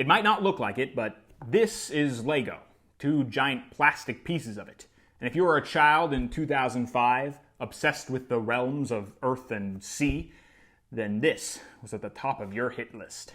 It might not look like it, but this is Lego. Two giant plastic pieces of it. And if you were a child in 2005, obsessed with the realms of Earth and Sea, then this was at the top of your hit list.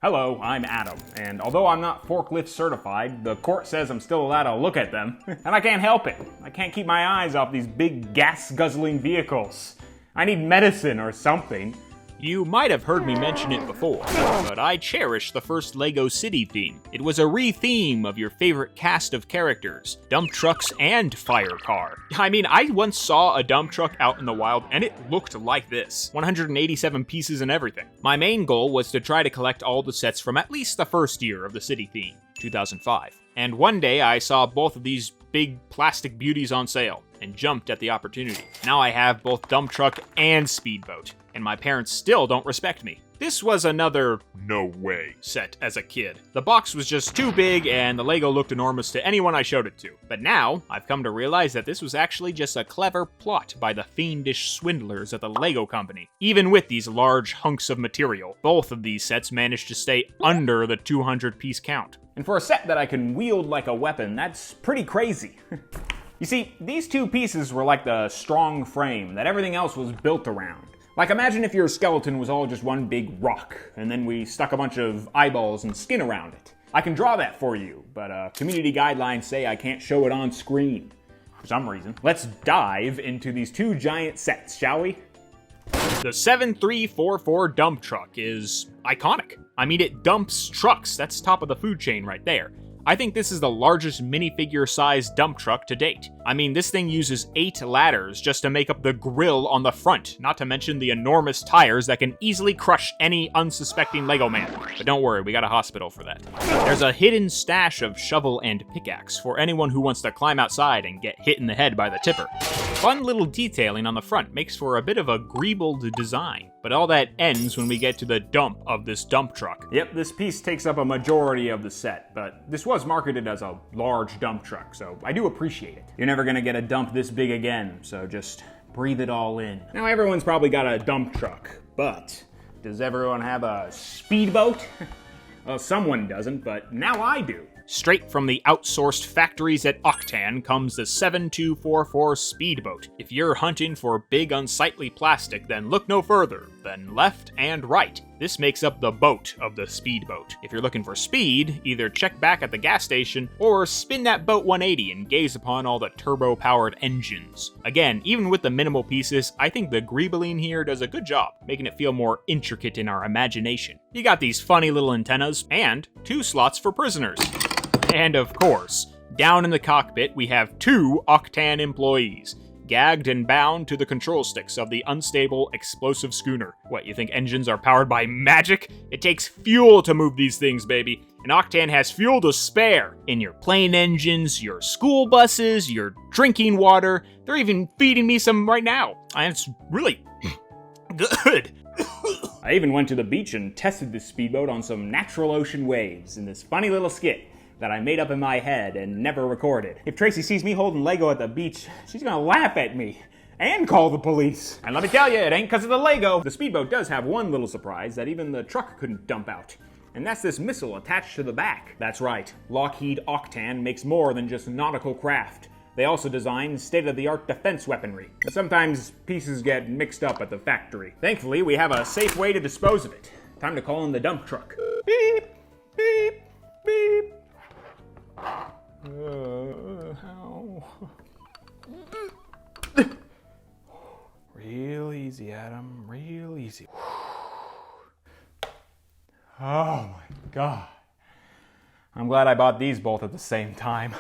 Hello, I'm Adam, and although I'm not forklift certified, the court says I'm still allowed to look at them, and I can't help it. I can't keep my eyes off these big gas-guzzling vehicles. I need medicine or something. You might have heard me mention it before, but I cherish the first LEGO City theme. It was a re-theme of your favorite cast of characters, dump trucks and fire car. I mean, I once saw a dump truck out in the wild and it looked like this. 187 pieces and everything. My main goal was to try to collect all the sets from at least the first year of the city theme, 2005. And one day I saw both of these big plastic beauties on sale and jumped at the opportunity. Now I have both dump truck and speedboat, and my parents still don't respect me. This was another no way set as a kid. The box was just too big and the Lego looked enormous to anyone I showed it to. But now, I've come to realize that this was actually just a clever plot by the fiendish swindlers at the Lego company. Even with these large hunks of material, both of these sets managed to stay under the 200-piece count. And for a set that I can wield like a weapon, that's pretty crazy. You see, these two pieces were like the strong frame that everything else was built around. Like, imagine if your skeleton was all just one big rock, and then we stuck a bunch of eyeballs and skin around it. I can draw that for you, but community guidelines say I can't show it on screen. For some reason. Let's dive into these two giant sets, shall we? The 7344 dump truck is iconic. I mean, it dumps trucks. That's top of the food chain right there. I think this is the largest minifigure-sized dump truck to date. I mean, this thing uses 8 ladders just to make up the grill on the front, not to mention the enormous tires that can easily crush any unsuspecting Lego man. But don't worry, we got a hospital for that. There's a hidden stash of shovel and pickaxe for anyone who wants to climb outside and get hit in the head by the tipper. Fun little detailing on the front makes for a bit of a greebled design, but all that ends when we get to the dump of this dump truck. Yep, this piece takes up a majority of the set, but this was marketed as a large dump truck, so I do appreciate it. You're never gonna get a dump this big again, so just breathe it all in. Now everyone's probably got a dump truck, but does everyone have a speedboat? Well, someone doesn't, but now I do. Straight from the outsourced factories at Octan comes the 7244 Speedboat. If you're hunting for big unsightly plastic, then look no further than left and right. This makes up the boat of the Speedboat. If you're looking for speed, either check back at the gas station or spin that boat 180 and gaze upon all the turbo-powered engines. Again, even with the minimal pieces, I think the greebling here does a good job, making it feel more intricate in our imagination. You got these funny little antennas and 2 slots for prisoners. And of course, down in the cockpit we have 2 Octan employees, gagged and bound to the control sticks of the unstable explosive schooner. What, you think engines are powered by magic? It takes fuel to move these things, baby. And Octan has fuel to spare in your plane engines, your school buses, your drinking water. They're even feeding me some right now. And it's really good. I even went to the beach and tested this speedboat on some natural ocean waves in this funny little skit that I made up in my head and never recorded. If Tracy sees me holding Lego at the beach, she's gonna laugh at me and call the police. And let me tell you, it ain't 'cause of the Lego. The speedboat does have one little surprise that even the truck couldn't dump out. And that's this missile attached to the back. That's right, Lockheed Octan makes more than just nautical craft. They also design state-of-the-art defense weaponry. But sometimes pieces get mixed up at the factory. Thankfully, we have a safe way to dispose of it. Time to call in the dump truck. Beep, beep, beep. How? Real easy, Adam. Real easy. Oh my God. I'm glad I bought these both at the same time.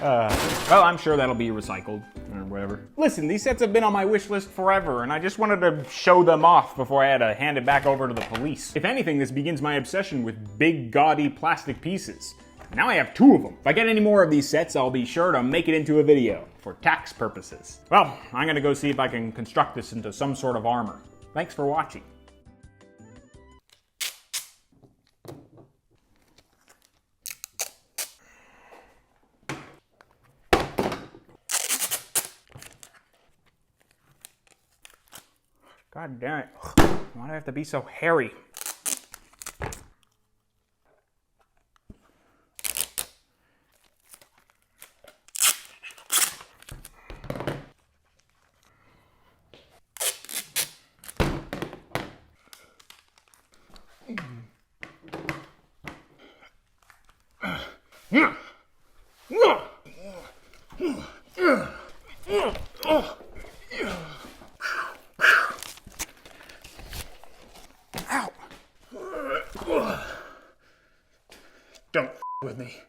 Well, I'm sure that'll be recycled or whatever. Listen, these sets have been on my wish list forever, and I just wanted to show them off before I had to hand it back over to the police. If anything, this begins my obsession with big, gaudy plastic pieces. Now I have 2 of them. If I get any more of these sets, I'll be sure to make it into a video for tax purposes. Well, I'm gonna go see if I can construct this into some sort of armor. Thanks for watching. God damn it. Why do I have to be so hairy? Don't with me.